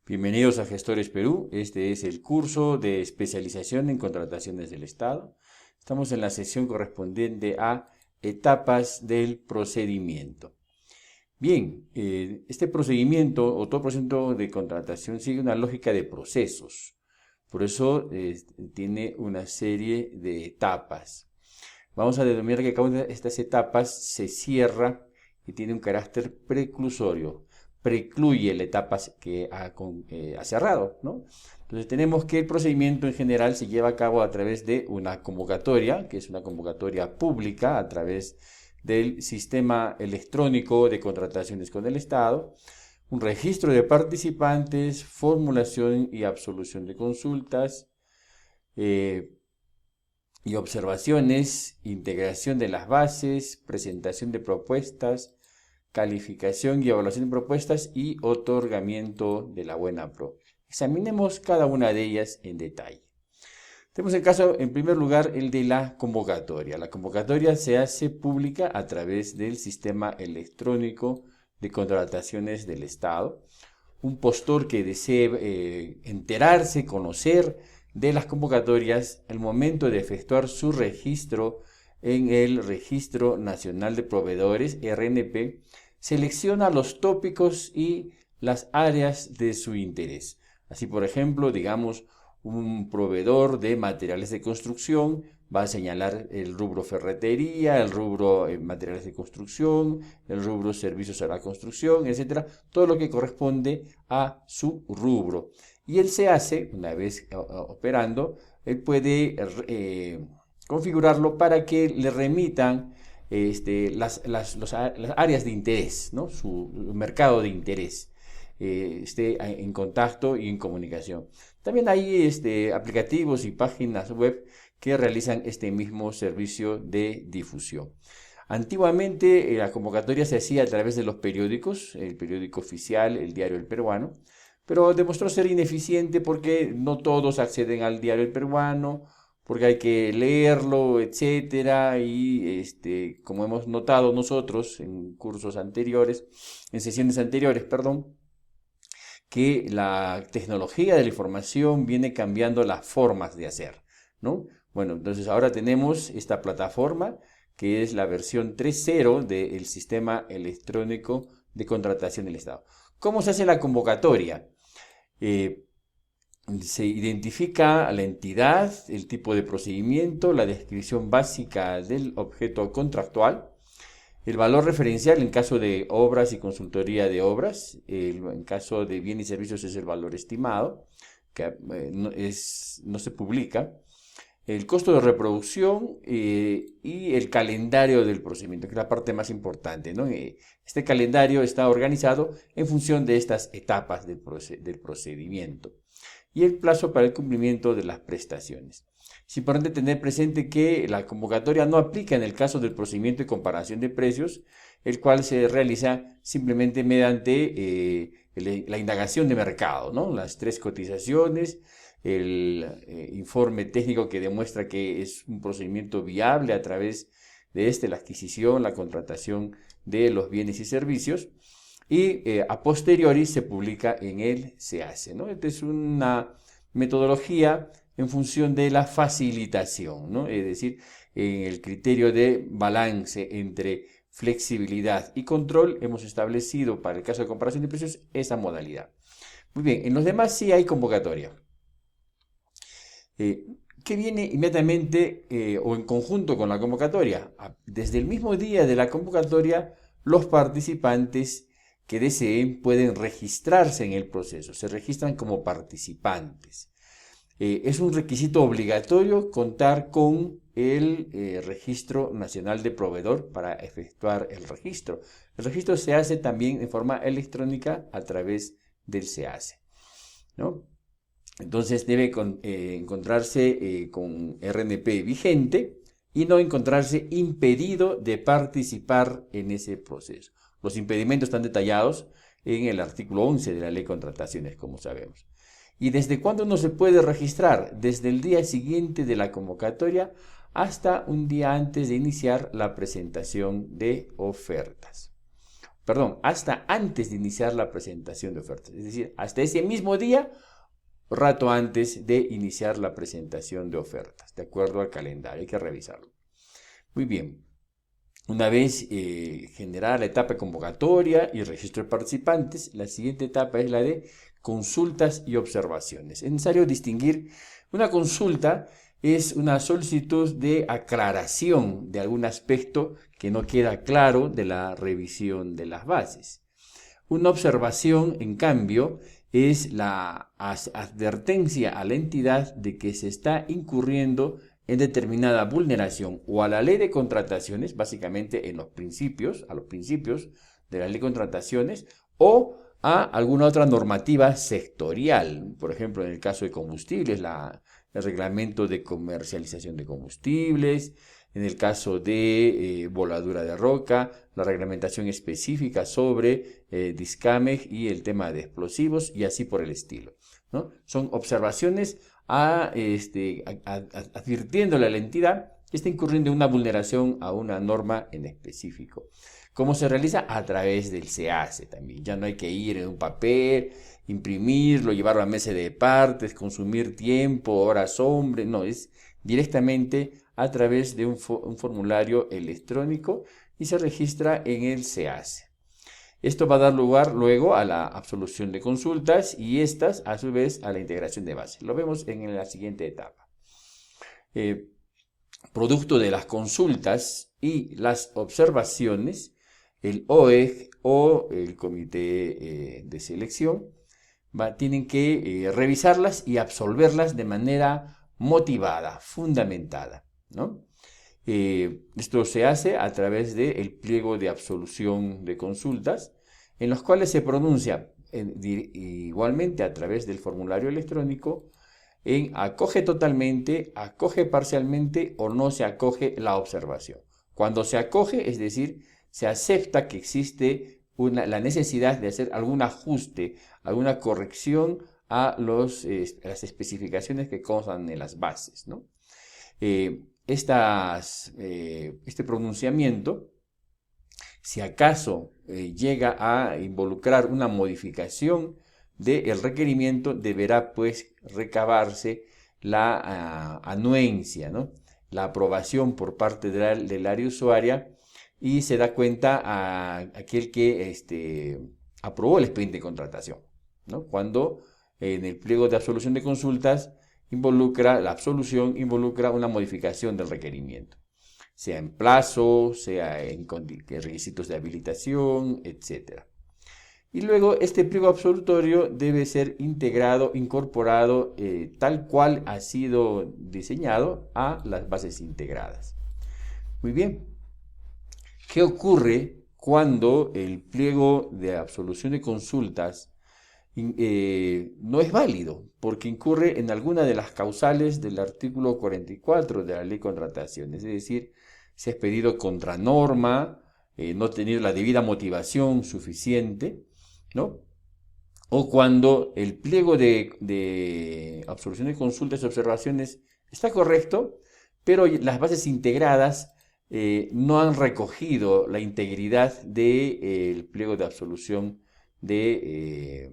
Bienvenidos a Gestores Perú. Este es el curso de especialización en contrataciones del Estado. Estamos en la sesión correspondiente a etapas del procedimiento. Bien, este procedimiento o todo procedimiento de contratación sigue una lógica de procesos. Por eso tiene una serie de etapas. Vamos a determinar que cada una de estas etapas se cierra y tiene un carácter preclusorio. Precluye la etapa que ha cerrado, ¿no? Entonces tenemos que el procedimiento en general se lleva a cabo a través de una convocatoria, que es una convocatoria pública a través del sistema electrónico de contrataciones con el Estado, un registro de participantes, formulación y absolución de consultas, y observaciones, integración de las bases, presentación de propuestas, calificación y evaluación de propuestas y otorgamiento de la buena pro. Examinemos cada una de ellas en detalle. Tenemos el caso, en primer lugar, el de la convocatoria. La convocatoria se hace pública a través del sistema electrónico de contrataciones del Estado. Un postor que desee enterarse, conocer de las convocatorias, al momento de efectuar su registro en el Registro Nacional de Proveedores, RNP, selecciona los tópicos y las áreas de su interés. Así, por ejemplo, digamos, un proveedor de materiales de construcción va a señalar el rubro ferretería, el rubro materiales de construcción, el rubro servicios a la construcción, etcétera, todo lo que corresponde a su rubro. Y él se hace, una vez operando, él puede configurarlo para que le remitan las áreas de interés, ¿no? Su mercado de interés, esté en contacto y en comunicación. También hay aplicativos y páginas web que realizan este mismo servicio de difusión. Antiguamente la convocatoria se hacía a través de los periódicos, el periódico oficial, el Diario El Peruano, pero demostró ser ineficiente porque no todos acceden al Diario El Peruano, porque hay que leerlo, etcétera, y como hemos notado nosotros en cursos anteriores, en sesiones anteriores, perdón, que la tecnología de la información viene cambiando las formas de hacer, ¿no? Bueno, entonces ahora tenemos esta plataforma que es la versión 3.0 del sistema electrónico de contratación del Estado. ¿Cómo se hace la convocatoria? Se identifica la entidad, el tipo de procedimiento, la descripción básica del objeto contractual, el valor referencial en caso de obras y consultoría de obras, en caso de bienes y servicios es el valor estimado, que no se publica, el costo de reproducción y el calendario del procedimiento, que es la parte más importante, ¿no? Este calendario está organizado en función de estas etapas del procedimiento y el plazo para el cumplimiento de las prestaciones. Es importante tener presente que la convocatoria no aplica en el caso del procedimiento de comparación de precios, el cual se realiza simplemente mediante la indagación de mercado, ¿no? Las 3 cotizaciones, el informe técnico que demuestra que es un procedimiento viable a través de la adquisición, la contratación de los bienes y servicios, y a posteriori se publica en el SEACE, ¿no? Esta es una metodología en función de la facilitación, ¿no? Es decir, en el criterio de balance entre flexibilidad y control hemos establecido para el caso de comparación de precios esa modalidad. Muy bien, en los demás sí hay convocatoria. ¿Qué viene inmediatamente o en conjunto con la convocatoria? Desde el mismo día de la convocatoria, los participantes que deseen pueden registrarse en el proceso, se registran como participantes. Es un requisito obligatorio contar con el Registro Nacional de Proveedor para efectuar el registro. El registro se hace también en forma electrónica a través del SEACE, ¿no? Entonces debe encontrarse con RNP vigente y no encontrarse impedido de participar en ese proceso. Los impedimentos están detallados en el artículo 11 de la Ley de Contrataciones, como sabemos. ¿Y desde cuándo no se puede registrar? Desde el día siguiente de la convocatoria hasta un día antes de iniciar la presentación de ofertas. hasta antes de iniciar la presentación de ofertas. Es decir, hasta ese mismo día, rato antes de iniciar la presentación de ofertas, de acuerdo al calendario. Hay que revisarlo. Muy bien. Una vez generada la etapa de convocatoria y registro de participantes, la siguiente etapa es la de consultas y observaciones. Es necesario distinguir: una consulta es una solicitud de aclaración de algún aspecto que no queda claro de la revisión de las bases. Una observación, en cambio, es la advertencia a la entidad de que se está incurriendo en determinada vulneración o a la ley de contrataciones, básicamente a los principios de la ley de contrataciones, o a alguna otra normativa sectorial. Por ejemplo, en el caso de combustibles, el reglamento de comercialización de combustibles; en el caso de voladura de roca, la reglamentación específica sobre Discameg y el tema de explosivos, y así por el estilo, ¿no? Son observaciones advirtiéndole a la entidad que está incurriendo en una vulneración a una norma en específico. ¿Cómo se realiza? A través del SEACE también. Ya no hay que ir en un papel, imprimirlo, llevarlo a mesa de partes, consumir tiempo, horas hombre. No, es directamente a través de un formulario electrónico y se registra en el SEACE. Esto va a dar lugar luego a la absolución de consultas y estas, a su vez, a la integración de bases. Lo vemos en la siguiente etapa. Producto de las consultas y las observaciones, el OEG o el comité de selección tienen que revisarlas y absolverlas de manera motivada, fundamentada, ¿no? Esto se hace a través del pliego de absolución de consultas, en los cuales se pronuncia igualmente a través del formulario electrónico en acoge totalmente, acoge parcialmente o no se acoge la observación. Cuando se acoge, es decir, se acepta que existe la necesidad de hacer algún ajuste, alguna corrección a las especificaciones que constan en las bases, ¿no? Este pronunciamiento, si acaso llega a involucrar una modificación del requerimiento, deberá pues recabarse la anuencia, ¿no? La aprobación por parte del área usuaria, y se da cuenta a aquel que aprobó el expediente de contratación, ¿no? Cuando en el pliego de absolución de consultas la absolución involucra una modificación del requerimiento, sea en plazo, sea en requisitos de habilitación, etc. Y luego este pliego absolutorio debe ser incorporado tal cual ha sido diseñado a las bases integradas. Muy bien. ¿Qué ocurre cuando el pliego de absolución de consultas no es válido? Porque incurre en alguna de las causales del artículo 44 de la ley de contrataciones. Es decir, se ha expedido contra norma, no tener la debida motivación suficiente, ¿no? O cuando el pliego de absolución de consultas y observaciones está correcto, pero las bases integradas no han recogido la integridad del pliego de absolución de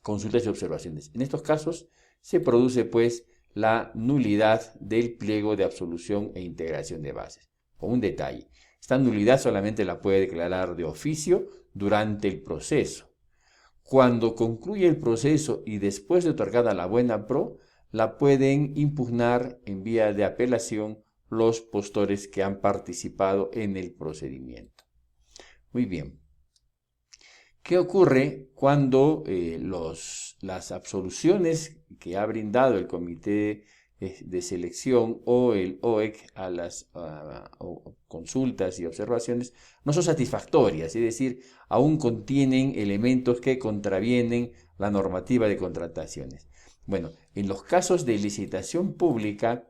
consultas y observaciones. En estos casos se produce pues la nulidad del pliego de absolución e integración de bases. Con un detalle: esta nulidad solamente la puede declarar de oficio durante el proceso. Cuando concluye el proceso y después de otorgada la buena pro, la pueden impugnar en vía de apelación los postores que han participado en el procedimiento. Muy bien. ¿Qué ocurre cuando las absoluciones que ha brindado el comité de selección o el OEG a las consultas y observaciones no son satisfactorias? Es decir, aún contienen elementos que contravienen la normativa de contrataciones. Bueno, en los casos de licitación pública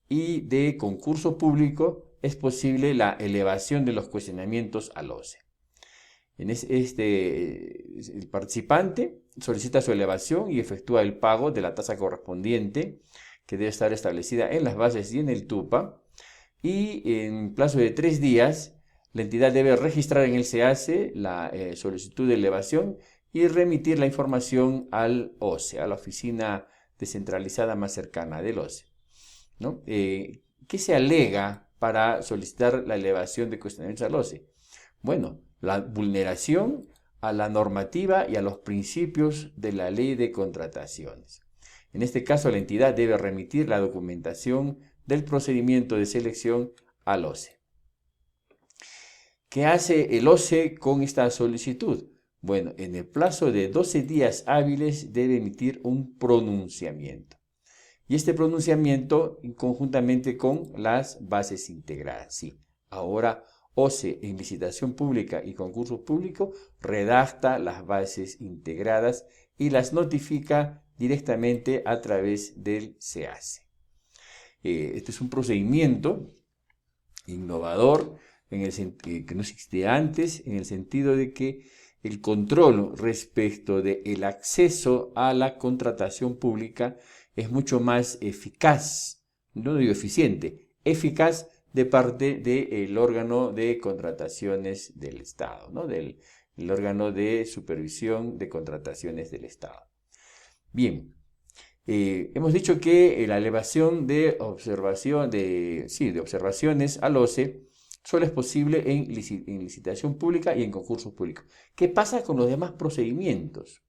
y de concurso público es posible la elevación de los cuestionamientos al OCE. El participante solicita su elevación y efectúa el pago de la tasa correspondiente, que debe estar establecida en las bases y en el TUPA, y en plazo de 3 días la entidad debe registrar en el SEACE la solicitud de elevación y remitir la información al OCE, a la oficina descentralizada más cercana del OCE, ¿no? ¿Qué se alega para solicitar la elevación de cuestionamientos al OCE? Bueno, la vulneración a la normativa y a los principios de la ley de contrataciones. En este caso, la entidad debe remitir la documentación del procedimiento de selección al OCE. ¿Qué hace el OCE con esta solicitud? Bueno, en el plazo de 12 días hábiles debe emitir un pronunciamiento. Y este pronunciamiento conjuntamente con las bases integradas. Sí, ahora OCE en licitación pública y concurso público redacta las bases integradas y las notifica directamente a través del SEACE. Este es un procedimiento innovador que no existía antes, en el sentido de que el control respecto del acceso a la contratación pública es mucho más eficaz, no digo eficiente, eficaz de parte del órgano de contrataciones del Estado, ¿no? El órgano de supervisión de contrataciones del Estado. Bien, hemos dicho que la elevación de observaciones al OCE solo es posible en licitación pública y en concursos públicos. ¿Qué pasa con los demás procedimientos?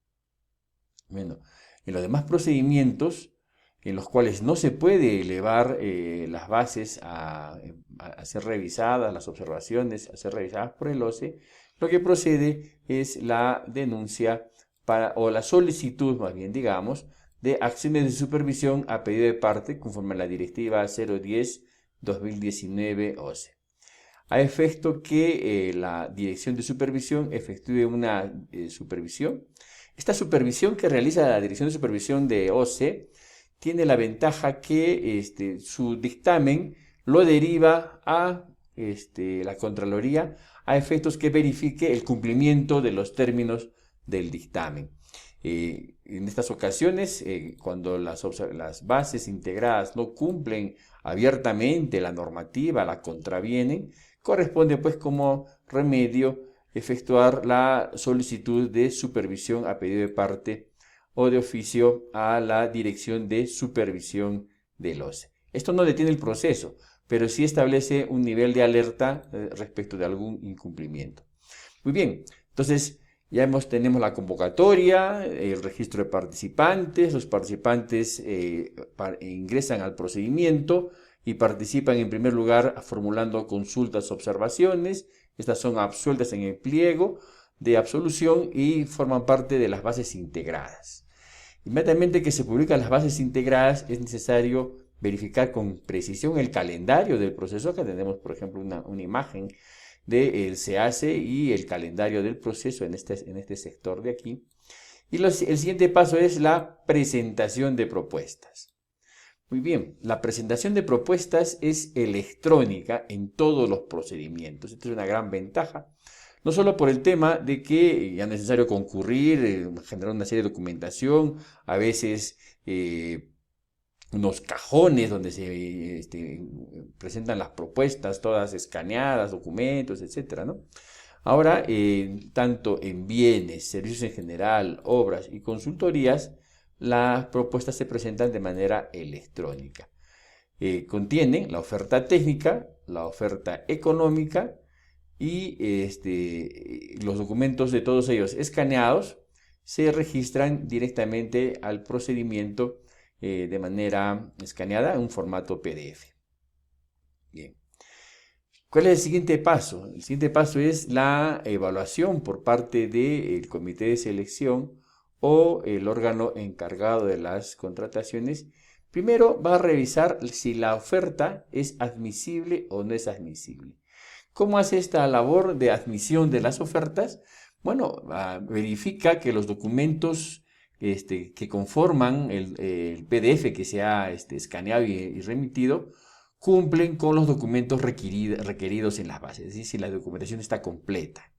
Bueno, en los demás procedimientos en los cuales no se puede elevar las bases a ser revisadas, las observaciones a ser revisadas por el OCE, lo que procede es la denuncia o la solicitud, más bien digamos, de acciones de supervisión a pedido de parte conforme a la Directiva 010-2019 OCE. A efecto que la Dirección de Supervisión efectúe una supervisión. Esta supervisión que realiza la Dirección de Supervisión de OCE tiene la ventaja que su dictamen lo deriva a la Contraloría a efectos que verifique el cumplimiento de los términos del dictamen. En estas ocasiones, cuando las bases integradas no cumplen abiertamente la normativa, la contravienen, corresponde pues como remedio efectuar la solicitud de supervisión a pedido de parte o de oficio a la Dirección de Supervisión del OCE. Esto no detiene el proceso, pero sí establece un nivel de alerta respecto de algún incumplimiento. Muy bien, entonces ya tenemos la convocatoria, el registro de participantes, los participantes ingresan al procedimiento y participan en primer lugar formulando consultas, observaciones. Estas son absueltas en el pliego de absolución y forman parte de las bases integradas. Inmediatamente que se publican las bases integradas es necesario verificar con precisión el calendario del proceso. Acá tenemos, por ejemplo, una imagen del SEACE y el calendario del proceso en este sector de aquí. Y el siguiente paso es la presentación de propuestas. Muy bien, la presentación de propuestas es electrónica en todos los procedimientos. Esta es una gran ventaja, no solo por el tema de que ya no es necesario concurrir, generar una serie de documentación, a veces unos cajones donde se presentan las propuestas, todas escaneadas, documentos, etc., ¿no? Ahora, tanto en bienes, servicios en general, obras y consultorías, las propuestas se presentan de manera electrónica. Contienen la oferta técnica, la oferta económica y los documentos de todos ellos escaneados se registran directamente al procedimiento de manera escaneada en un formato PDF. Bien. ¿Cuál es el siguiente paso? El siguiente paso es la evaluación por parte del comité de selección o el órgano encargado de las contrataciones. Primero va a revisar si la oferta es admisible o no es admisible. ¿Cómo hace esta labor de admisión de las ofertas? Bueno, verifica que los documentos que conforman el PDF que se ha escaneado y remitido cumplen con los documentos requeridos en las bases, es decir, si la documentación está completa.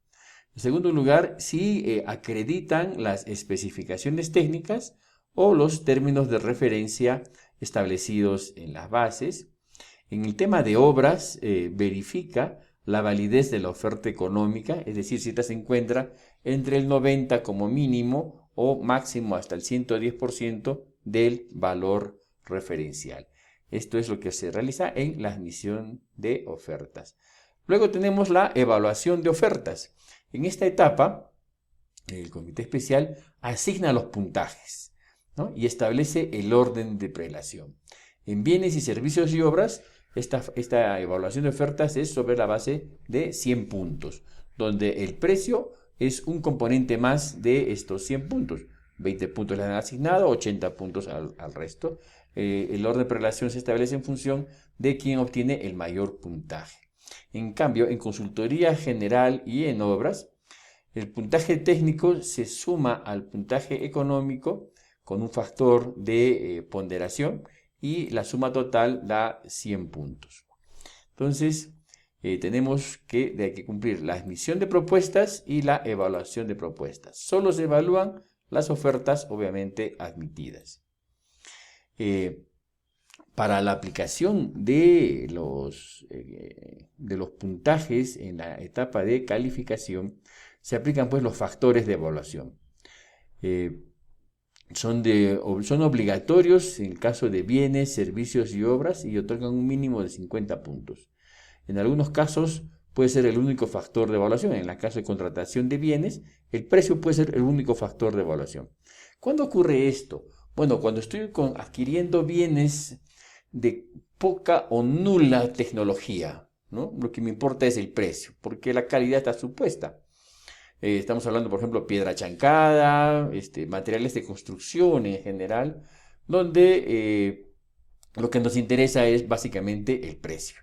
En segundo lugar, si acreditan las especificaciones técnicas o los términos de referencia establecidos en las bases. En el tema de obras, verifica la validez de la oferta económica, es decir, si esta se encuentra entre el 90 como mínimo o máximo hasta el 110% del valor referencial. Esto es lo que se realiza en la admisión de ofertas. Luego tenemos la evaluación de ofertas. En esta etapa, el comité especial asigna los puntajes, ¿no? Y establece el orden de prelación. En bienes y servicios y obras, esta evaluación de ofertas es sobre la base de 100 puntos, donde el precio es un componente más de estos 100 puntos. 20 puntos le han asignado, 80 puntos al resto. El orden de prelación se establece en función de quién obtiene el mayor puntaje. En cambio, en consultoría general y en obras, el puntaje técnico se suma al puntaje económico con un factor de ponderación y la suma total da 100 puntos. Entonces, tenemos que hay que cumplir la admisión de propuestas y la evaluación de propuestas. Solo se evalúan las ofertas, obviamente, admitidas. Para la aplicación de los puntajes en la etapa de calificación, se aplican pues los factores de evaluación. Son obligatorios en caso de bienes, servicios y obras y otorgan un mínimo de 50 puntos. En algunos casos puede ser el único factor de evaluación. En el caso de contratación de bienes, el precio puede ser el único factor de evaluación. ¿Cuándo ocurre esto? Bueno, cuando estoy adquiriendo bienes de poca o nula tecnología, ¿no? Lo que me importa es el precio, porque la calidad está supuesta. Estamos hablando, por ejemplo, piedra chancada, materiales de construcción en general, donde lo que nos interesa es básicamente el precio.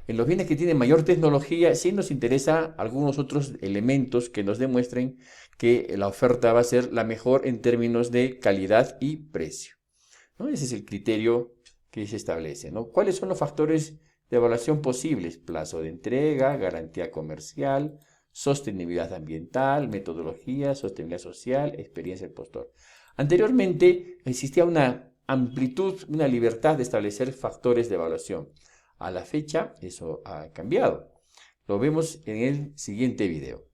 En los bienes que tienen mayor tecnología, sí nos interesa algunos otros elementos que nos demuestren que la oferta va a ser la mejor en términos de calidad y precio, ¿no? Ese es el criterio que se establece, ¿no? ¿Cuáles son los factores de evaluación posibles? Plazo de entrega, garantía comercial, sostenibilidad ambiental, metodología, sostenibilidad social, experiencia del postor. Anteriormente existía una amplitud, una libertad de establecer factores de evaluación. A la fecha eso ha cambiado. Lo vemos en el siguiente video.